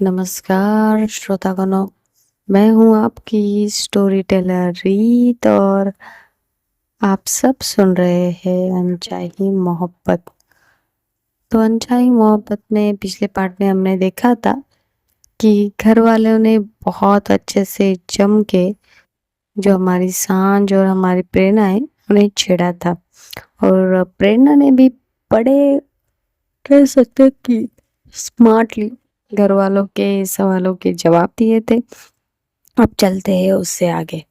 नमस्कार श्रोतागणों, मैं हूँ आपकी स्टोरी टेलर रीत और आप सब सुन रहे हैं अनचाही मोहब्बत। तो अनचाही मोहब्बत में पिछले पार्ट में हमने देखा था कि घर वालों ने बहुत अच्छे से जम के जो हमारी सांझ और हमारी प्रेरणा है उन्हें छेड़ा था और प्रेरणा ने भी बड़े कह सकते हैं कि स्मार्टली घर वालों के सवालों के जवाब दिए थे। अब चलते हैं उससे आगे।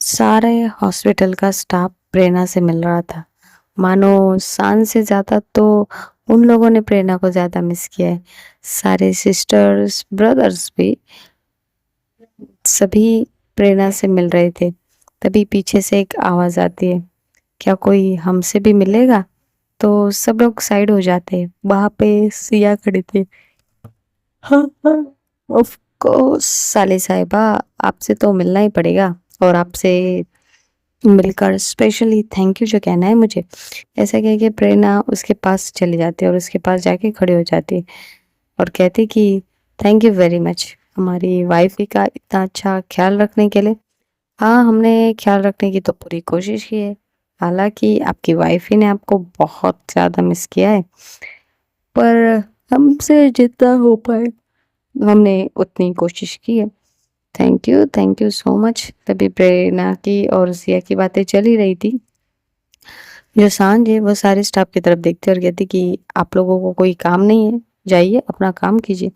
सारे हॉस्पिटल का स्टाफ प्रेरणा से मिल रहा था। मानो सांस से ज्यादा तो उन लोगों ने प्रेरणा को ज्यादा मिस किया है। सारे सिस्टर्स ब्रदर्स भी सभी प्रेरणा से मिल रहे थे। तभी पीछे से एक आवाज आती है, क्या कोई हमसे भी मिलेगा? तो सब लोग साइड हो जाते हैं। वहां पे सिया खड़ी थी। हाँ हाँ, ऑफ कोर्स साले साहिबा, आपसे तो मिलना ही पड़ेगा और आपसे मिलकर स्पेशली थैंक यू जो कहना है मुझे। ऐसा कह के प्रेरणा उसके पास चली जाती है और उसके पास जाके खड़ी हो जाती है और कहती कि थैंक यू वेरी मच हमारी वाइफ का इतना अच्छा ख्याल रखने के लिए। हाँ, हमने ख्याल रखने की तो पूरी कोशिश की है। हालांकि आपकी वाइफ ही ने आपको बहुत ज्यादा मिस किया है, पर हमसे जितना हो पाए हमने उतनी कोशिश की है। Thank you so much. तभी प्रेरणा की और सिया की बातें चल ही रही थी। जो सांझ है वो सारे स्टाफ की तरफ देखती है और कहती कि आप लोगों को कोई काम नहीं है, जाइए अपना काम कीजिए।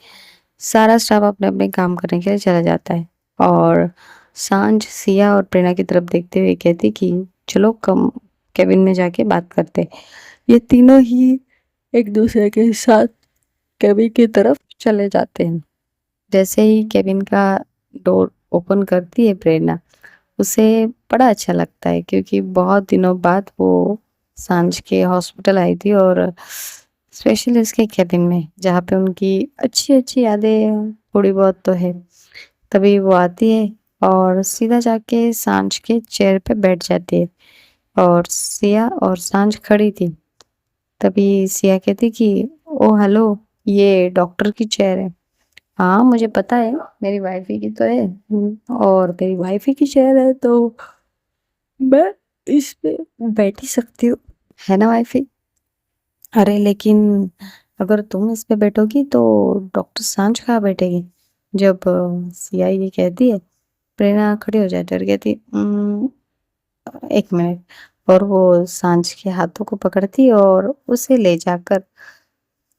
सारा स्टाफ अपने अपने काम करने के लिए चला जाता है और सांझ सिया और प्रेरणा की तरफ देखते हुए कहती कि चलो कम केबिन में जाके बात करते हैं। ये तीनों ही एक दूसरे के साथ केबिन की तरफ चले जाते हैं। जैसे ही केबिन का डोर ओपन करती है प्रेरणा, उसे बड़ा अच्छा लगता है क्योंकि बहुत दिनों बाद वो सांझ के हॉस्पिटल आई थी और स्पेशली उसके केबिन में जहाँ पे उनकी अच्छी अच्छी यादें थोड़ी बहुत तो है। तभी वो आती है और सीधा जाके सांझ के चेयर पे बैठ जाती है और सिया और सांझ खड़ी थी। तभी सिया कहती कि ओ हेलो, ये डॉक्टर की चेयर है। हाँ मुझे पता है, मेरी वाइफी की तो है। और मेरी वाइफी की चेयर है तो मैं इस पे बैठ ही सकती हूँ, है ना वाइफी? अरे लेकिन अगर तुम इस पे बैठोगी तो डॉक्टर सांझ कहाँ बैठेगी? जब सिया ये कहती है, प्रेरणा खड़ी हो जाती है और कहती एक मिनट। और वो सांझ के हाथों को पकड़ती है और उसे ले जाकर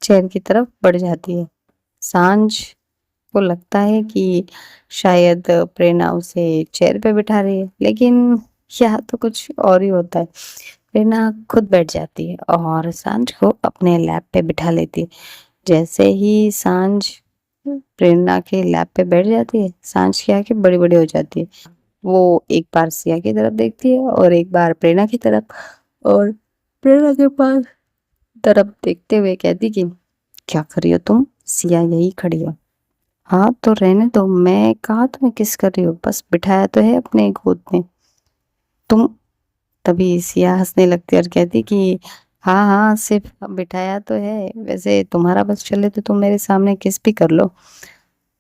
चेयर की तरफ बढ़ जाती है। सांझ को लगता है कि शायद प्रेरणा उसे चेयर पे बिठा रही है, लेकिन यहाँ तो कुछ और ही होता है। प्रेरणा खुद बैठ जाती है और सांझ को अपने लैप पे बिठा लेती है। जैसे ही सांझ प्रेरणा के लैप पे बैठ जाती है, सांझ की आंखें बड़ी बड़ी हो जाती है। वो एक बार सिया की तरफ देखती है और एक बार प्रेरणा की तरफ, और प्रेरणा के पास तरफ देखते हुए कहती कि क्या कर रही हो तुम? सिया यही खड़ी है। हाँ तो रहने दो, मैं कहा तुम्हें किस कर रही हूँ, बस बिठाया तो है अपने गोद में तुम। तभी सिया हंसने लगती है और कहती कि हाँ हाँ सिर्फ बिठाया तो है, वैसे तुम्हारा बस चले तो तुम मेरे सामने किस भी कर लो।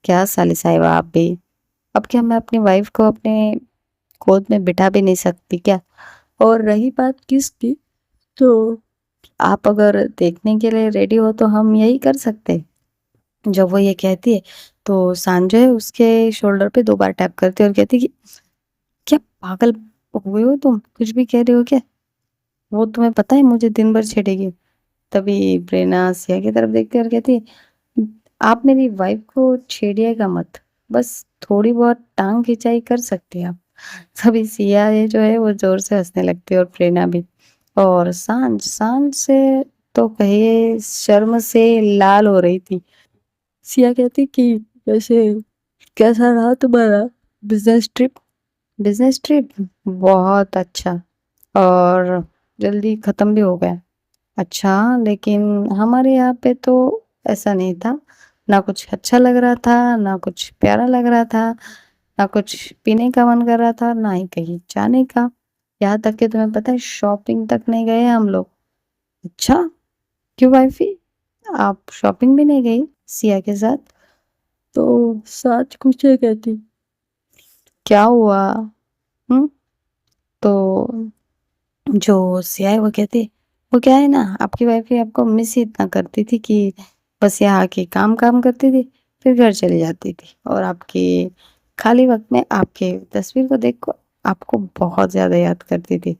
क्या साली साहिबा आप भी, अब क्या मैं अपनी वाइफ को अपने गोद में बिठा भी नहीं सकती क्या? और रही बात किस की, तो आप अगर देखने के लिए रेडी हो तो हम यही कर सकते हैं। जब वो ये कहती है तो सांजय उसके शोल्डर पे 2 बार टैप करती है और कहती है कि क्या पागल हुए हो तुम, कुछ भी कह रहे हो क्या? वो तुम्हें पता है मुझे दिन भर छेड़ेगी। तभी प्रेरणा सिया की तरफ देखती है और कहती है आप मेरी वाइफ को छेड़िएगा मत, बस थोड़ी बहुत टांग खिंचाई कर सकती हैं आप। तभी सिया ये जो है वो जोर से हंसने लगती है और प्रेरणा भी। और सांझ सांझ से तो कहिए शर्म से लाल हो रही थी। सिया कहती कि वैसे कैसा रहा तुम्हारा बिजनेस ट्रिप? बिजनेस ट्रिप बहुत अच्छा और जल्दी खत्म भी हो गया। अच्छा, लेकिन हमारे यहाँ पे तो ऐसा नहीं था। ना कुछ अच्छा लग रहा था, ना कुछ प्यारा लग रहा था, ना कुछ पीने का मन कर रहा था, ना ही कहीं जाने का। यहाँ तक कि तुम्हें पता है शॉपिंग तक नहीं गए हम लोग। अच्छा, क्यों वाइफी, आप शॉपिंग भी नहीं गई सिया के साथ? तो सांझ कुछ नहीं कहती, क्या हुआ? हम्म। तो जो सिया है वो कहती है, वो क्या है ना, आपकी वाइफ ही आपको मिस ही इतना करती थी कि बस यहाँ आके काम काम करती थी, फिर घर चली जाती थी, और आपके खाली वक्त में आपके तस्वीर को देख को आपको बहुत ज्यादा याद करती थी।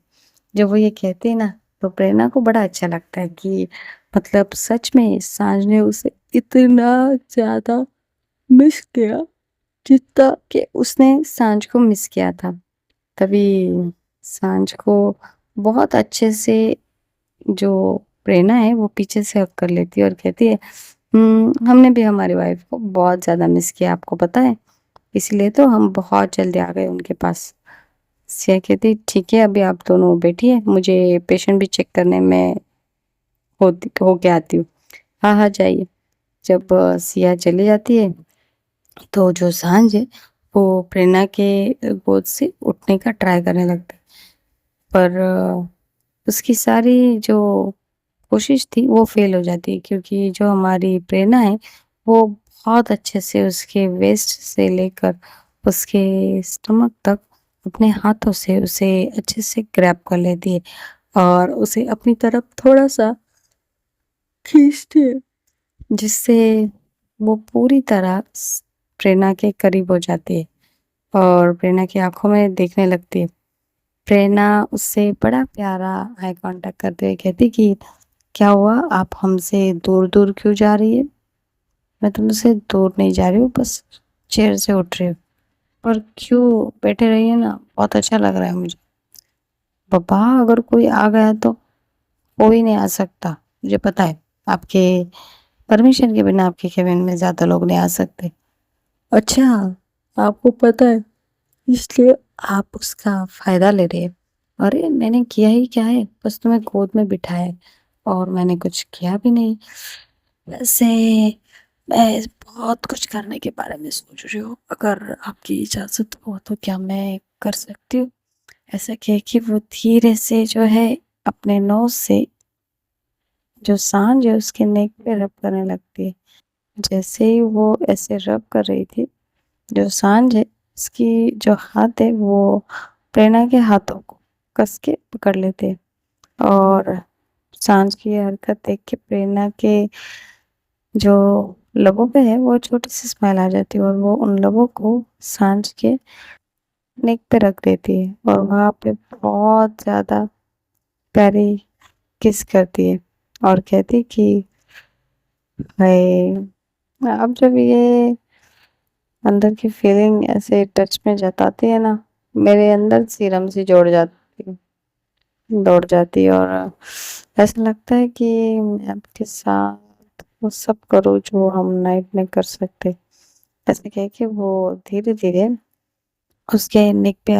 जब वो ये कहती है ना, तो प्रेरणा को बड़ा अच्छा लगता है कि मतलब सच में सांझ ने उसे इतना ज्यादा मिस किया जितना कि उसने सांझ को मिस किया था। तभी सांझ को बहुत अच्छे से जो प्रेरणा है वो पीछे से हक कर लेती है और कहती है, हमने भी हमारी वाइफ को बहुत ज्यादा मिस किया, आपको पता है, इसलिए तो हम बहुत जल्दी आ गए उनके पास। सिया कहती, ठीक है, अभी आप दोनों बैठिए, मुझे पेशेंट भी चेक करने में होती होके आती हूँ। हाँ हाँ, जाइए। जब सिया चली जाती है तो जो सांझ है वो प्रेरणा के गोद से उठने का ट्राई करने लगता है, पर उसकी सारी जो कोशिश थी वो फेल हो जाती है, क्योंकि जो हमारी प्रेरणा है वो बहुत अच्छे से उसके वेस्ट से लेकर उसके स्टमक तक अपने हाथों से उसे अच्छे से ग्रैब कर लेती है और उसे अपनी तरफ थोड़ा सा खींचती है, जिससे वो पूरी तरह प्रेरणा के करीब हो जाती है और प्रेरणा की आंखों में देखने लगती है। प्रेरणा उससे बड़ा प्यारा आई कांटेक्ट करते हुए कहती कि क्या हुआ, आप हमसे दूर दूर क्यों जा रही है? मैं तुमसे दूर नहीं जा रही हूँ, बस चेयर से उठ रही हूँ। पर क्यों, बैठे रहिए ना, बहुत अच्छा लग रहा है मुझे। पापा, अगर कोई आ गया तो? कोई नहीं आ सकता, मुझे पता है। आपके परमिशन के बिना आपके केबिन में ज्यादा लोग नहीं आ सकते। अच्छा, आपको पता है, इसलिए आप उसका फायदा ले रहे हैं। अरे मैंने किया ही क्या है, बस तुम्हें गोद में बिठाया है और मैंने कुछ किया भी नहीं। वैसे मैं बहुत कुछ करने के बारे में सोच रही हूँ, अगर आपकी इजाजत हो तो क्या मैं कर सकती हूँ? ऐसा कह के वो धीरे से जो है अपने नोज से जो सांज है उसके नेक पे रब करने लगती है। जैसे ही वो ऐसे रब कर रही थी, जो सांझ है उसकी जो हाथ है वो प्रेरणा के हाथों को कस के पकड़ लेते हैं, और सांझ की ये हरकत देख के प्रेरणा के जो लबों पे है वो छोटी सी स्माइल आ जाती है और वो उन लबों को सांझ के नेक पे रख देती है और वहां पे बहुत ज्यादा प्यारी किस करती है और कहती कि भाई, अब जब ये अंदर की फीलिंग ऐसे टच में जताती है ना, मेरे अंदर सीरम सी जोड़ जाती है, दौड़ जाती है, और ऐसा लगता है कि मैं आपके साथ वो सब करूँ जो हम नाइट में कर सकते। ऐसे कह के वो धीरे धीरे उसके नेक पे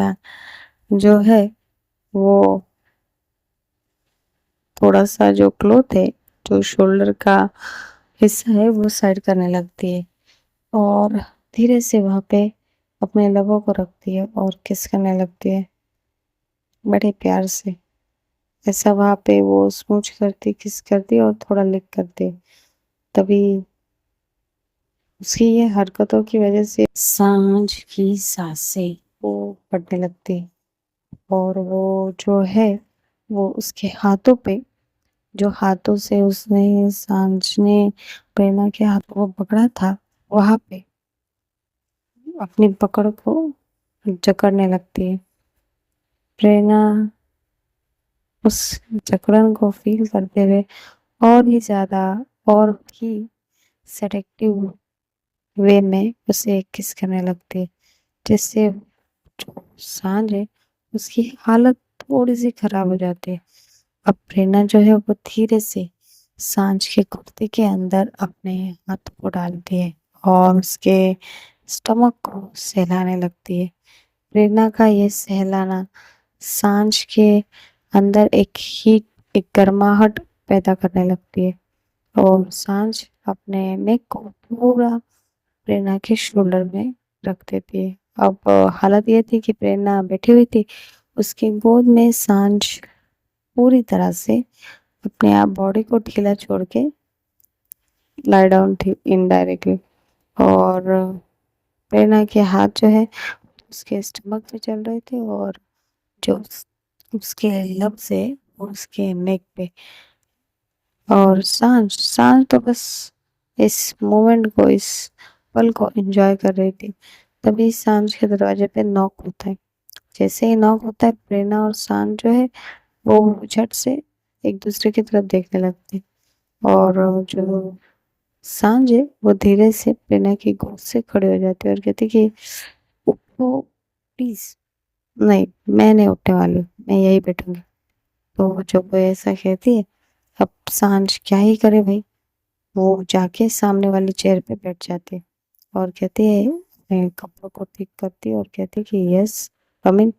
जो है वो थोड़ा सा जो क्लोथ है, जो शोल्डर का हिस्सा है वो साइड करने लगती है और धीरे से वहां पे अपने लबों को रखती है और किस करने लगती है बड़े प्यार से। ऐसा वहां पे वो स्मूच करती, किस करती और थोड़ा लिक करती। तभी उसकी ये हरकतों की वजह से सांझ की सांसें वो बढ़ने लगती और वो जो है वो उसके हाथों पे, जो हाथों से उसने सांझ ने प्रेरणा के हाथों को पकड़ा था, वहां पे अपनी पकड़ को जकड़ने लगती है। प्रेरणा उस जकड़न को फील करते हुए और ही ज्यादा और भी सेडक्टिव वे में उसे किस करने लगती है, जिससे जो सांझ है उसकी हालत थोड़ी सी खराब हो जाती है। अब प्रेरणा जो है वो धीरे से सांझ के कुर्ते के अंदर अपने हाथ को डालती है और उसके स्टमक को सहलाने लगती है। प्रेरणा का ये सहलाना सांझ के अंदर एक हीट, एक गर्माहट पैदा करने लगती है और सांझ अपने नेक को पूरा प्रेरणा के शोल्डर में रख देती है। अब हालत ये थी कि प्रेरणा बैठी हुई थी, उसकी गोद में सांझ पूरी तरह से अपने आप बॉडी को ढीला छोड़ के लाई डाउन थी इनडायरेक्टली, और प्रेरणा के हाथ जो है उसके स्टमक पे चल रहे थे और जो उसके लब्स है वो उसके नेक पे। और सांझ सांझ तो बस इस मोमेंट को, इस पल को एंजॉय कर रही थी। तभी सांझ के दरवाजे पे नॉक होता है। जैसे ही नॉक होता है, प्रेरणा और सांझ जो है वो झट से एक दूसरे की तरफ देखने लगते हैं। और जो सांझ है वो धीरे से प्रेरणा की गोद से खड़े हो जाती है और कहती कि उठो प्लीज। नहीं, मैं नहीं उठने वाली, मैं यही बैठूंगी। तो जब वो ऐसा कहती है, अब सांझ क्या ही करे भाई, वो जाके सामने वाली चेयर पे बैठ जाती है और कहती है, अपने कपड़ों को ठीक करती है और कहती है कि यस कम इन।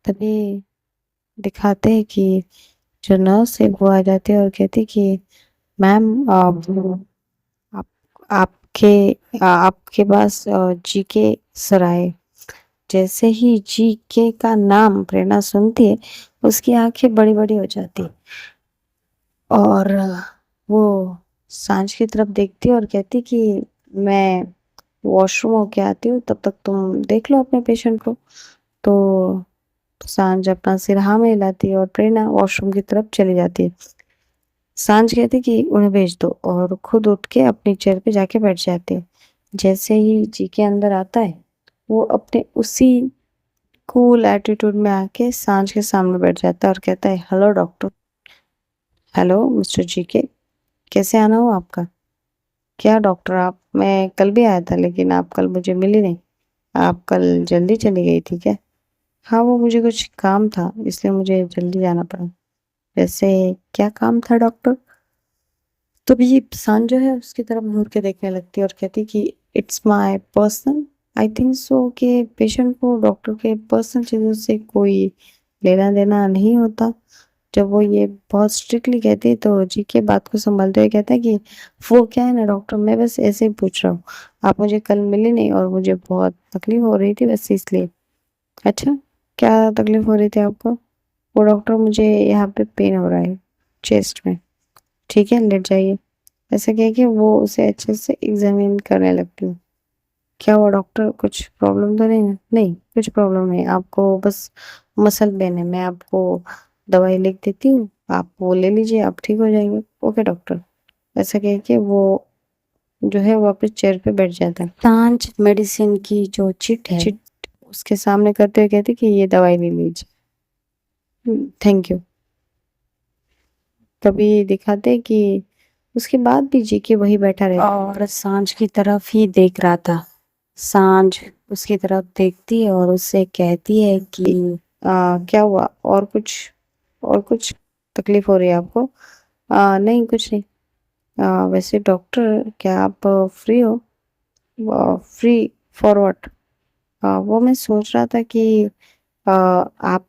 तभी दिखाते हैं कि जो नर्स है वो आ जाती है और कहती है कि मैम आप आपके पास जीके सर आए। जैसे ही जीके का नाम प्रेरणा सुनती है, उसकी आंखें बड़ी बड़ी हो जाती है और वो सांझ की तरफ देखती है और कहती कि मैं वॉशरूम होके आती हूँ, तब तक तुम देख लो अपने पेशेंट को। तो सांझ अपना सिर हाँ में हिलाती है और प्रेरणा वॉशरूम की तरफ चली जाती है। सांझ कहती कि उन्हें भेज दो और खुद उठ के अपनी चेयर पे जाके बैठ जाती है। जैसे ही जी के अंदर आता है, वो अपने उसी कूल एटीट्यूड में आके सांझ के सामने बैठ जाता है और कहता है, हेलो डॉक्टर। हेलो मिस्टर जी के, कैसे आना हो आपका? क्या डॉक्टर आप, मैं कल भी आया था लेकिन आप कल मुझे मिली नहीं। आप कल जल्दी चली गई थी क्या? हाँ, वो मुझे कुछ काम था इसलिए मुझे जल्दी जाना पड़ा। वैसे क्या काम था डॉक्टर? तभी सांझ जो है उसकी तरफ घूर के देखने लगती है और कहती कि it's my personal, I think so कि पेशेंट को डॉक्टर के पर्सनल चीज़ों से कोई लेना देना नहीं होता। जब वो ये बहुत स्ट्रिक्टली कहती है तो जी के बात को संभालते हुए कहता है कि वो क्या है ना डॉक्टर, मैं बस ऐसे ही पूछ रहा हूँ। आप मुझे कल मिली नहीं और मुझे बहुत तकलीफ हो रही थी बस इसलिए। अच्छा, क्या तकलीफ हो रही थी आपको? वो डॉक्टर मुझे यहाँ पे पेन हो रहा है चेस्ट में। ठीक है, लेट जाइए। ऐसा कह के वो उसे अच्छे से एग्जामिन करने लगती हूँ। क्या हुआ डॉक्टर, कुछ प्रॉब्लम तो नहीं है? नहीं, कुछ प्रॉब्लम नहीं, आपको बस मसल पेन है, मैं आपको दवाई लिख देती हूँ, आप वो ले लीजिए, आप ठीक हो जाएंगे। Okay doctor. ऐसा कह के वो जो है वापस चेयर पे बैठ जाता है। सांझ मेडिसिन की जो चिट उसके सामने करते हुए कहती कि ये दवाई ले लीजिए, थैंक यू। तभी दिखाते कि उसके बाद भी जीके वही बैठा रहता और सांझ की तरफ ही देख रहा था। सांझ उसकी तरफ देखती है और उससे कहती है कि क्या हुआ, और कुछ तकलीफ हो रही है आपको? नहीं कुछ नहीं। वैसे डॉक्टर क्या आप फ्री हो? Free for what? वो मैं सोच रहा था कि आप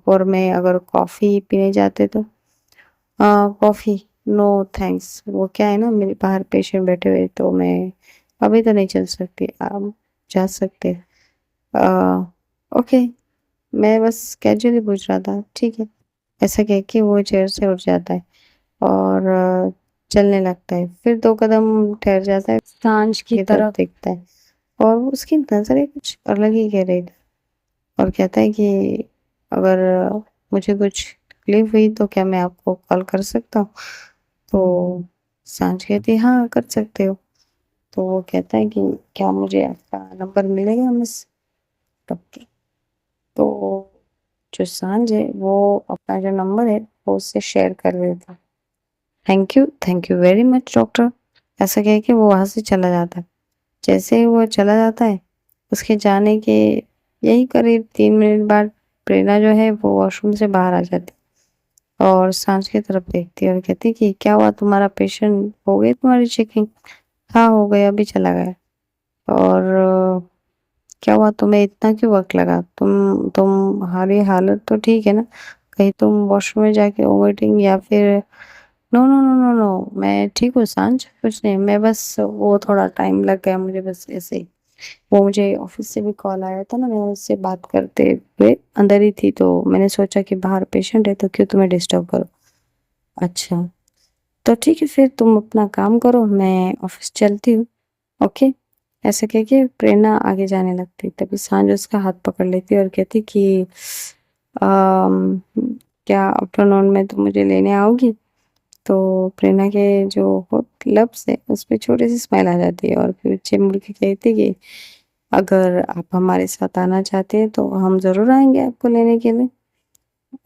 और मैं अगर कॉफ़ी पीने जाते तो। कॉफ़ी? नो थैंक्स, वो क्या है ना मेरे बाहर पेशेंट बैठे हुए तो मैं अभी तो नहीं चल सकती, आप जा सकते हैं। ओके, मैं बस कैजुअली पूछ रहा था, ठीक है। ऐसा कह के वो चेयर से उठ जाता है और चलने लगता है। फिर 2 कदम ठहर जाता है, सांझ की तरफ देखता है और उसकी नज़रें कुछ अलग ही कह रही थी और कहता है कि अगर मुझे कुछ तकलीफ हुई तो क्या मैं आपको कॉल कर सकता हूँ? तो सांझ कहती है, हाँ कर सकते हो। तो वो कहता है कि क्या मुझे आपका नंबर मिलेगा मिस डॉक्टर? तो जो सांझ है वो अपना जो नंबर है वो उससे शेयर कर देता है। Thank you very much doctor. ऐसा कह के वो वहाँ से चला जाता है। जैसे ही वो चला जाता है, उसके जाने के यही करीब 3 मिनट बाद प्रेरणा जो है वो वॉशरूम से बाहर आ जाती और सांझ की तरफ देखती है और कहती कि क्या हुआ, तुम्हारा पेशेंट हो गई तुम्हारी चेकिंग? हाँ हो गया, अभी चला गया। और क्या हुआ, तुम्हें इतना क्यों वक्त लगा? तुम्हारी हालत तो ठीक है ना? कहीं तुम वॉशरूम में जाके वोमिटिंग या फिर? No no no no no, मैं ठीक हूँ सांझ, कुछ नहीं, मैं बस वो थोड़ा टाइम लग गया मुझे बस ऐसे ही। वो मुझे ऑफिस से भी कॉल आया था ना, मैं उससे बात करते हुए अंदर ही थी तो मैंने सोचा कि बाहर पेशेंट है तो क्यों तुम्हें डिस्टर्ब करो। अच्छा, तो ठीक है फिर तुम अपना काम करो, मैं ऑफिस चलती हूँ। ओके। ऐसे कह के प्रेरणा आगे जाने लगती। तभी सांझ उसका हाथ पकड़ लेती और कहती कि अम, क्या आफ्टरनून में तुम मुझे लेने आओगी? तो प्रेरणा के जो लिप्स है उस पे छोटी सी स्माइल आ जाती है और फिर पीछे मुड़ के कहती कि अगर आप हमारे साथ आना चाहते हैं तो हम जरूर आएंगे आपको लेने के लिए।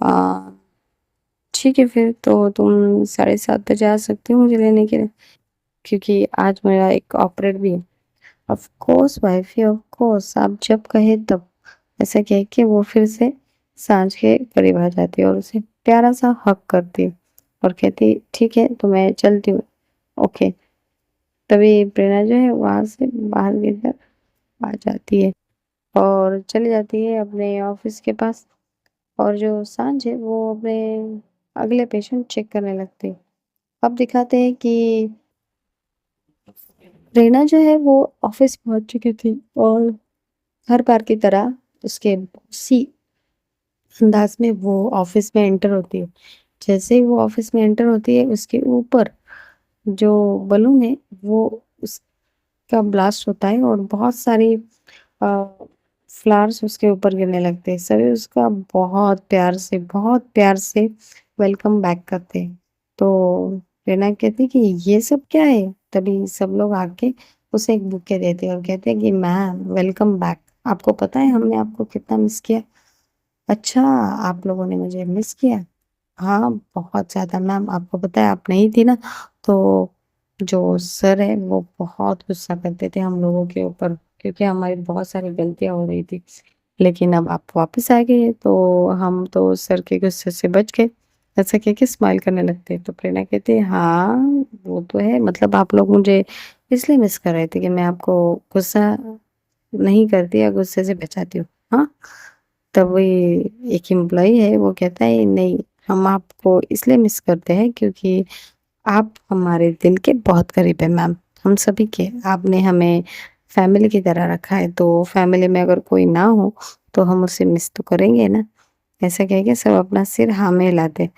आ, ठीक है, फिर तो तुम 7:30 बजे आ सकती हो मुझे लेने के लिए, क्योंकि आज मेरा एक ऑपरेट भी है। Of course wifey, of course, आप जब कहे तब। ऐसा कह के वो फिर से सांझ के करीब आ जाती है और उसे प्यारा सा हक करती है और कहती ठीक है तो मैं चलती हूँ। ओके। तभी प्रेरणा जो है वहां से बाहर की तरफ आ जाती है और चली जाती है अपने ऑफिस के पास। और जो सांझ है वो अपने अगले पेशेंट चेक करने लगती है। अब दिखाते हैं कि प्रेरणा जो है वो ऑफिस पहुंच चुकी थी और हर बार की तरह उसके सी अंदाज में वो ऑफिस में एंटर होती है। जैसे ही वो ऑफिस में एंटर होती है उसके ऊपर जो बलून है वो उसका ब्लास्ट होता है और बहुत सारी फ्लावर्स उसके ऊपर गिरने लगते हैं। सभी उसका बहुत प्यार से वेलकम बैक करते हैं। तो रेना कहती कि ये सब क्या है? तभी सब लोग आके उसे एक बुके देते हैं और कहते हैं कि मैम वेलकम बैक। आपको पता है हमने आपको कितना मिस किया? अच्छा, आप लोगों ने मुझे मिस किया? हाँ, बहुत ज्यादा मैम। आपको पता है आप नहीं थी ना, तो जो सर है वो बहुत गुस्सा करते थे हम लोगों के ऊपर, क्योंकि हमारी बहुत सारी गलतियां हो रही थी। लेकिन अब आप वापस आ गए तो हम तो सर के गुस्से से बच गए। ऐसा कह के स्माइल करने लगते। तो प्रेरणा कहती है हाँ, वो तो है। मतलब आप लोग मुझे इसलिए मिस कर रहे थे कि मैं आपको गुस्सा नहीं करती या गुस्से से बचाती हूँ। हाँ। तब वही एक एम्प्लॉई है वो कहता है नहीं, हम आपको इसलिए मिस करते हैं क्योंकि आप हमारे दिल के बहुत करीब है मैम। हम सभी के आपने हमें फैमिली की तरह रखा है, तो फैमिली में अगर कोई ना हो तो हम उसे मिस तो करेंगे ना। ऐसा कह के सब अपना सिर हाँ में हिलाते।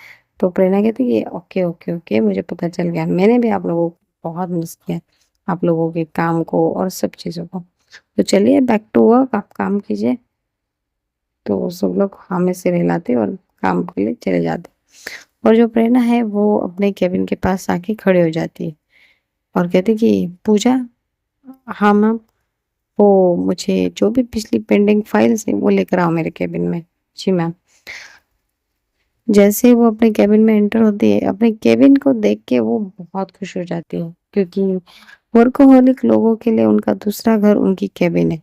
तो प्रेरणा कहती है ओके ओके ओके, मुझे पता चल गया। मैंने भी आप लोगों को बहुत मिस किया, आप लोगों के काम को और सब चीज़ों को। तो चलिए बैक टू वर्क, आप काम कीजिए। तो सब लोग हाँ में सिर हिलाते और काम के लिए चले जाते। और जो प्रेरणा है वो अपने केबिन के पास आके खड़े हो जाती है और कहती कि पूजा, हाँ मैम, वो मुझे जो भी पिछली पेंडिंग फाइल्स है वो लेकर आओ मेरे केबिन में। जी मैम। जैसे ही वो अपने केबिन में एंटर होती है, अपने केबिन को देख के वो बहुत खुश हो जाती है, क्योंकि वर्कोहॉलिक लोगों के लिए उनका दूसरा घर उनकी केबिन है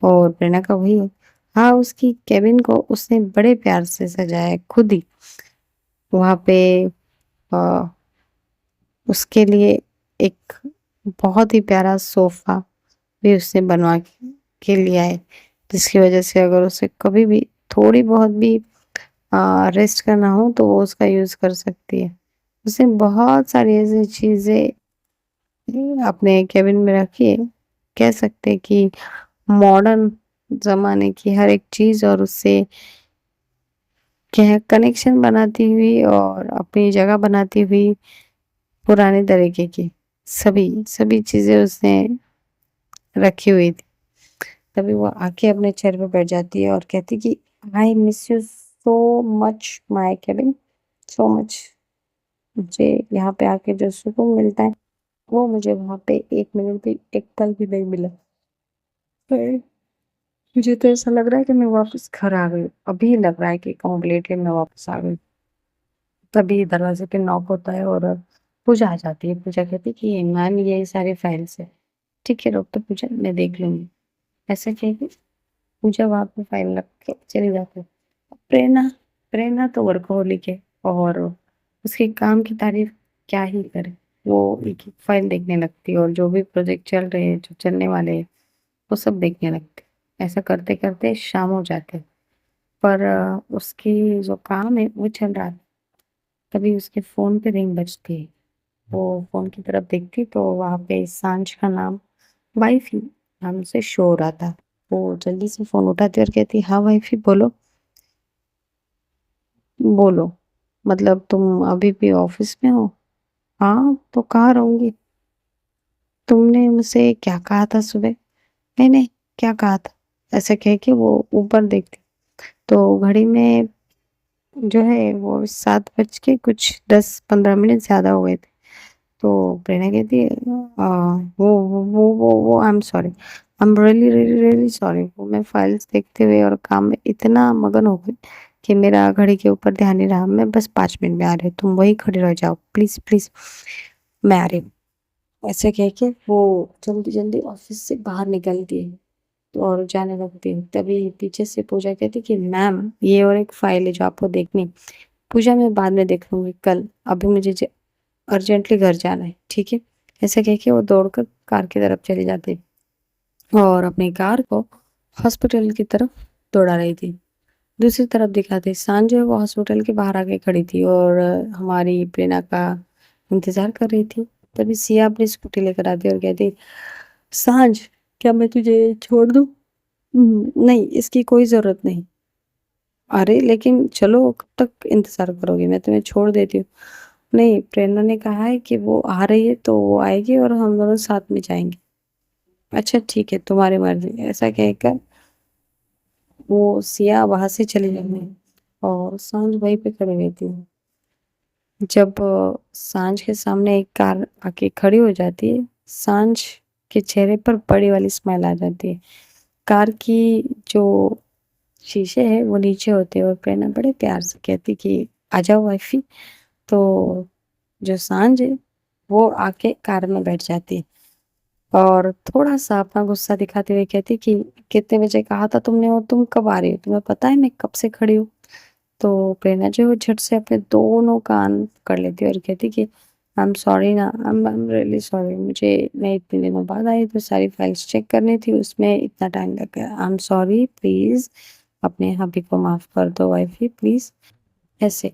और प्रेरणा का वही है। हाँ, उसकी केबिन को उसने बड़े प्यार से सजाया है खुद ही। वहां पे अ, उसके लिए एक बहुत ही प्यारा सोफा भी उसने के लिया है, जिसकी वजह से अगर उसे कभी भी थोड़ी बहुत भी रेस्ट करना हो तो वो उसका यूज कर सकती है। उसने बहुत सारी ऐसी चीजें अपने केबिन में रखी है। कह सकते हैं कि मॉडर्न जमाने की हर एक चीज और उससे क्या कनेक्शन बनाती हुई और अपनी जगह बनाती हुई पुराने तरीके की सभी सभी चीजें उसने रखी हुई थी। तभी वो आके अपने चेयर पे बैठ जाती है और कहती कि I miss you so much my cabin, so much. मुझे यहाँ पे आके जो सुकून मिलता है वो मुझे वहां पे एक मिनट भी, एक पल भी नहीं मिला। तो मुझे तो ऐसा लग रहा है कि मैं वापस घर आ गई। अभी लग रहा है कि कम्प्लीटली मैं वापस आ गई। तभी दरवाजे पे नॉक होता है और पूजा आ जाती है। पूजा कहती है कि मैम ये सारी फाइल्स है। ठीक है डॉक्टर पूजा, मैं देख लूंगी। ऐसा कह के पूजा वहां पे फाइल रख के चली जाती है। प्रेरणा प्रेरणा तो वर्कहोलिक है और उसके काम की तारीफ क्या ही करे। वो एक एक फाइल देखने लगती है और जो भी प्रोजेक्ट चल रहे हैं, जो चलने वाले हैं, वो सब देखने लगती है। ऐसा करते करते शाम हो जाते, पर उसकी जो काम है वो चल रहा है। तभी उसके फोन पे रिंग बजती है। वो फोन की तरफ देखती तो वहां पे सांझ का नाम वाइफी नाम से शो हो रहा था। वो जल्दी से फोन उठाती और कहती हाँ वाइफी बोलो। बोलो, मतलब तुम अभी भी ऑफिस में हो? हाँ, तो कहाँ रहूंगी? तुमने मुझसे क्या कहा था सुबह? मैंने क्या कहा था? ऐसे कह के वो ऊपर देखती तो घड़ी में जो है वो 7 बज के कुछ 10-15 मिनट ज़्यादा हो गए थे। तो प्रेरणा कहती है वो I am sorry, I am really really really sorry. वो मैं फाइल्स देखते हुए और काम में इतना मगन हो गई कि मेरा घड़ी के ऊपर ध्यान नहीं रहा। मैं बस 5 मिनट में आ रही हूँ, तुम वहीं खड़े रह जाओ प्लीज़ प्लीज़, मैं आ रही हूँ। ऐसे कह के वो जल्दी जल्दी ऑफिस से बाहर निकलती है तो और जाने लगती है। तभी पीछे से पूजा कहती कि मैम ये और एक फाइल है जो आपको देखनी। पूजा मैं बाद में देख लूंगी कल, अभी मुझे अर्जेंटली घर जाना है, ठीक है? ऐसे कह के वो दौड़कर कार की तरफ चली जाती और अपनी कार को हॉस्पिटल की तरफ दौड़ा रही थी। दूसरी तरफ दिखाते सांझ जो है वो हॉस्पिटल के बाहर आके खड़ी थी और हमारी प्रेरणा का इंतजार कर रही थी। तभी सिया अपनी स्कूटी लेकर आती और कहती, सांझ क्या मैं तुझे छोड़ दूं? नहीं, इसकी कोई जरूरत नहीं। अरे लेकिन चलो, कब तक इंतजार करोगे? मैं तुम्हें छोड़ देती हूँ। नहीं, प्रेरणा ने कहा है कि वो आ रही है तो वो आएगी और हम दोनों साथ में जाएंगे। अच्छा ठीक है, तुम्हारी मर्जी। ऐसा कहकर वो सिया वहां से चली जाती है और सांझ वहीं पे खड़ी रहती है। जब सांझ के सामने एक कार आके खड़ी हो जाती है, सांझ के चेहरे पर बड़ी वाली स्माइल आ जाती है। कार की जो शीशे है वो नीचे होते हैं और प्रेरणा बड़े प्यार से कहती कि आ जाओ वाइफी। तो जो सांझ है वो आके कार में बैठ जाती है और थोड़ा सा अपना गुस्सा दिखाते हुए कहती कि कितने बजे कहा था तुमने और तुम कब आ रही हो? तुम्हें पता है मैं कब से खड़ी हूँ? तो प्रेरणा जो है वो झट से अपने दोनों कान पकड़ लेती है और कहती कि आई एम सॉरी ना, आई एम रियली सॉरी। मुझे मैं इतने दिनों बाद आई तो सारी फाइल्स चेक करनी थी, उसमें इतना टाइम लग गया। आई एम सॉरी, प्लीज अपने हबी को माफ कर दो वाइफी प्लीज। ऐसे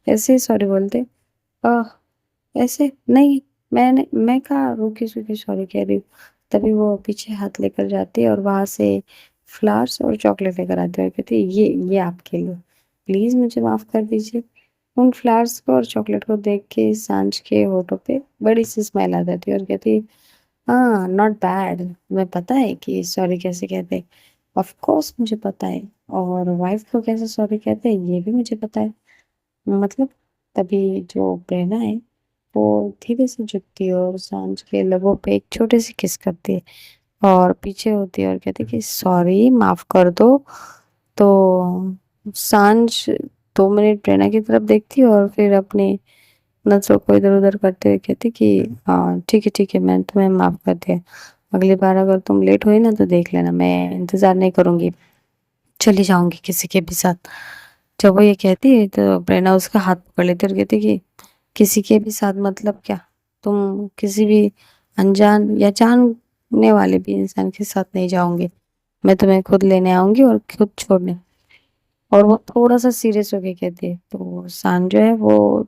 ऐसे सॉरी बोलते। आह, ऐसे नहीं, मैं कहा रूखी सूखी सॉरी कह रही हूँ। तभी वो पीछे हाथ लेकर जाती है और वहां से फ्लावर्स और चॉकलेट लेकर आती है और कहती है ये आपके लिए, प्लीज मुझे माफ कर दीजिए। उन फ्लावर्स को और चॉकलेट को देख के सांझ के होठों पे बड़ी सी स्माइल आ जाती है और कहती है हाँ नॉट बैड। तुम्हें पता है कि सॉरी कैसे कहते हैं? ऑफ कोर्स मुझे पता है। और वाइफ को कैसे सॉरी कहते हैं ये भी मुझे पता है। मतलब तभी जो प्रेरणा है वो धीरे से झुकती है और सांझ के लबों पे एक छोटी सी किस करती है और पीछे होती है और कहती है कि सॉरी माफ कर दो। तो सांझ 2 मिनट प्रेरणा की तरफ देखती है और फिर अपनी नजरों को इधर उधर करते हुए कहती कि हाँ ठीक है, मैंने तुम्हें माफ कर दिया। अगली बार अगर तुम लेट हुई ना तो देख लेना, मैं इंतजार नहीं करूंगी, चली जाऊंगी किसी के भी साथ। जब वो ये कहती है तो प्रेरणा उसका हाथ पकड़ लेती है और कहती कि किसी के भी साथ मतलब क्या? तुम किसी भी अनजान या जानने वाले भी इंसान के साथ नहीं जाओगे। मैं तुम्हें खुद लेने आऊंगी और खुद छोड़ने। और वो थोड़ा सा सीरियस होके कहती है तो शान जो है वो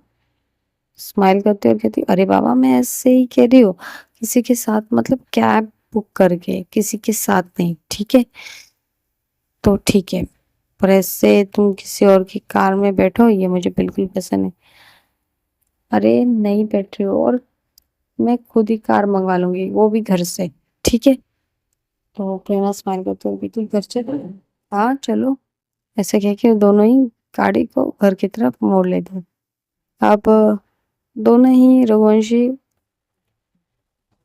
स्माइल करती है और कहती है अरे बाबा मैं ऐसे ही कह रही हूँ, किसी के साथ मतलब कैब बुक करके, किसी के साथ नहीं, ठीक है? तो ठीक है, पर ऐसे तुम किसी और की कार में बैठो ये मुझे बिल्कुल पसंद है। अरे नहीं बैठ रही हो, और मैं खुद ही कार मंगवा लूंगी वो भी घर से, ठीक है? तो प्रेरणा स्माइल करते हुए बिल्कुल घर चलो। हाँ चलो। ऐसे कह के दोनों ही गाड़ी को घर की तरफ मोड़ लेते हैं। अब दोनों ही रघुवंशी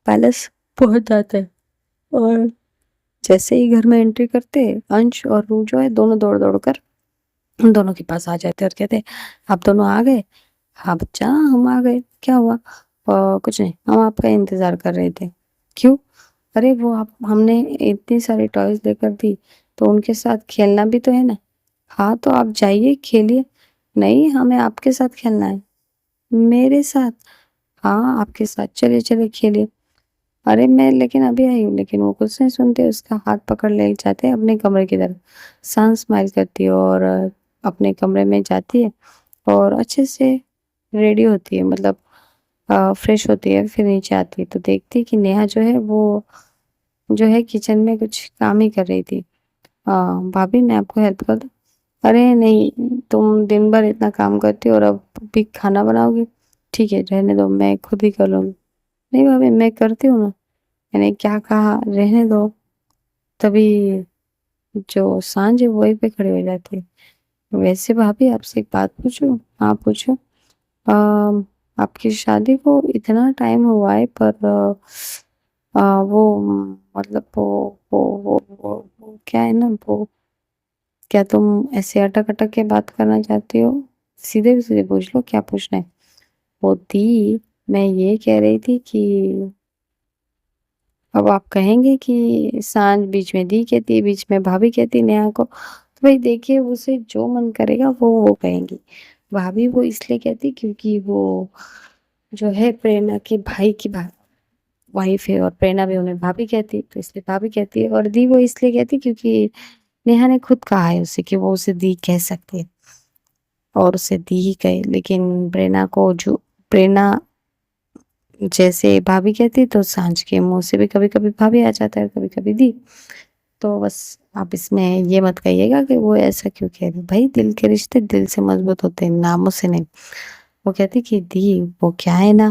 पैलेस पहुंच जाते हैं और जैसे ही घर में एंट्री करते अंश और रू जो है दोनों दौड़ दौड़ कर उन दोनों के पास आ जाते हैं और कहते आप दोनों आ गए? हाँ बच्चा हम आ गए, क्या हुआ? कुछ नहीं, हम आपका इंतजार कर रहे थे। क्यों? अरे वो आप हमने इतनी सारी टॉयज लेकर दी तो उनके साथ खेलना भी तो है ना। हाँ तो आप जाइए खेलिए। नहीं हमें आपके साथ खेलना है। मेरे साथ? हाँ आपके साथ, चलिए चलिए खेलिए। अरे मैं लेकिन अभी आई हूँ, लेकिन वो कुछ नहीं सुनते, उसका हाथ पकड़ ले जाते हैं अपने कमरे की तरफ। सांस स्माइल करती है और अपने कमरे में जाती है और अच्छे से रेडी होती है, मतलब फ्रेश होती है। फिर नीचे आती है तो देखती है कि नेहा जो है वो जो है किचन में कुछ काम ही कर रही थी। भाभी मैं आपको हेल्प कर दूं? अरे नहीं, तुम दिन भर इतना काम करती हो और अब भी खाना बनाओगी? ठीक है रहने दो, मैं खुद ही कर लूंगी। नहीं भाभी मैं करती हूँ ना। मैंने क्या कहा, रहने दो। तभी जो सांझ है वहीं पे खड़ी हो जाती है। वैसे भाभी आपसे एक बात पूछूं? हाँ पूछो। आपकी शादी को इतना टाइम हुआ है पर वो मतलब वो क्या है ना वो, क्या तुम ऐसे अटक अटक के बात करना चाहती हो? सीधे सीधे पूछ लो क्या पूछना है। वो दी, मैं ये कह रही थी कि अब आप कहेंगे कि सांझ बीच में दी कहती है, बीच में भाभी कहती है नेहा को, तो भाई देखिए उसे जो मन करेगा वो कहेंगी। भाभी वो इसलिए कहती क्योंकि वो जो है प्रेरणा के भाई की वाइफ है, और प्रेरणा भी उन्हें भाभी कहती है, तो इसलिए भाभी कहती है। और दी वो इसलिए कहती क्योंकि नेहा ने खुद कहा है उसे कि वो उसे दी कह सकती है, और उसे दी ही कहे। लेकिन प्रेरणा को जो प्रेरणा जैसे भाभी कहती, तो सांझ के मुंह से भी कभी कभी भाभी आ जाता है, कभी कभी दी। तो बस आप इसमें ये मत कहिएगा कि वो ऐसा क्यों कह रही। भाई दिल के रिश्ते दिल से मजबूत होते हैं, नामों से नहीं। वो कहती कि दी वो क्या है ना,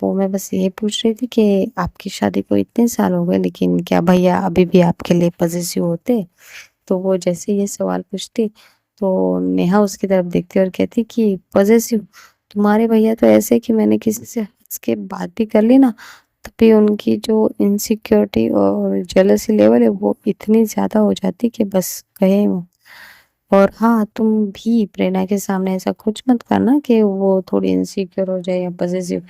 वो मैं बस ये पूछ रही थी कि आपकी शादी को इतने साल हो गए, लेकिन क्या भैया अभी भी आपके लिए पॉजिटिव होते? तो वो जैसे ये सवाल पूछती, तो नेहा उसकी तरफ देखती और कहती कि पॉजिटिव? तुम्हारे भैया तो ऐसे कि मैंने किसी से हंस के बात भी कर ली ना, तभी उनकी जो इनसिक्योरिटी और जेलसी लेवल है वो इतनी ज्यादा हो जाती कि बस कहे वो। और हाँ, तुम भी प्रेरणा के सामने ऐसा कुछ मत करना कि वो थोड़ी इनसिक्योर हो जाए या पॉजिटिव,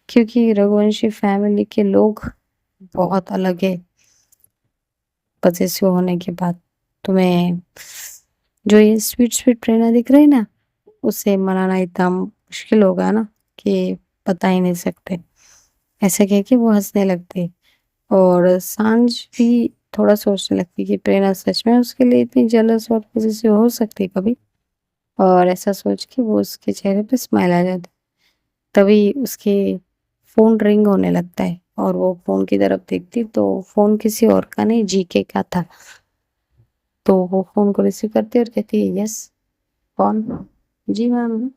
क्योंकि रघुवंशी फैमिली के लोग बहुत अलग है। पॉजिटिव होने के बाद तुम्हें जो ये स्वीट स्वीट प्रेरणा दिख रही ना, उसे मनाना इतना मुश्किल होगा ना कि बता ही नहीं सकते। ऐसे कह के वो हंसने लगती, और सांझ भी थोड़ा सोचने लगती कि प्रेरणा सच में उसके लिए इतनी जलस और पॉजिटिव हो सकती है कभी। और ऐसा सोच के वो उसके चेहरे पे स्माइल आ जाती। तभी उसके फोन रिंग होने लगता है, और वो फोन की तरफ देखती तो फोन किसी और का नहीं, जीके का था। तो वो फोन को रिसीव करती है और कहती है यस। कौन? जी मैम,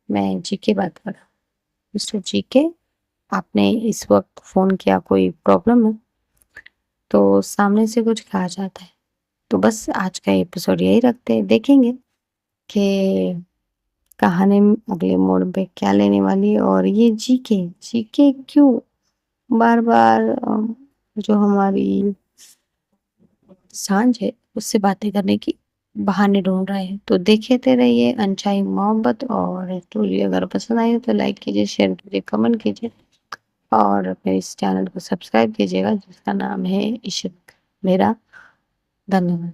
मैं जीके बात कर रहा हूँ। मिस्टर जीके, आपने इस वक्त फोन किया, कोई प्रॉब्लम है? तो सामने से कुछ कहा जाता है। तो बस आज का एपिसोड यही रखते हैं, देखेंगे कि कहानी में अगले मोड़ पे क्या लेने वाली है। और ये जीके जीके क्यों बार बार जो हमारी सांझ है उससे बातें करने की बहाने ढूंढ रहे हैं। तो देखते रहिए अनचाही मोहब्बत। और स्टोरी अगर पसंद आई हो तो लाइक कीजिए, शेयर कीजिए, कमेंट कीजिए, और मेरे इस चैनल को सब्सक्राइब कीजिएगा जिसका नाम है इश्क मेरा। धन्यवाद।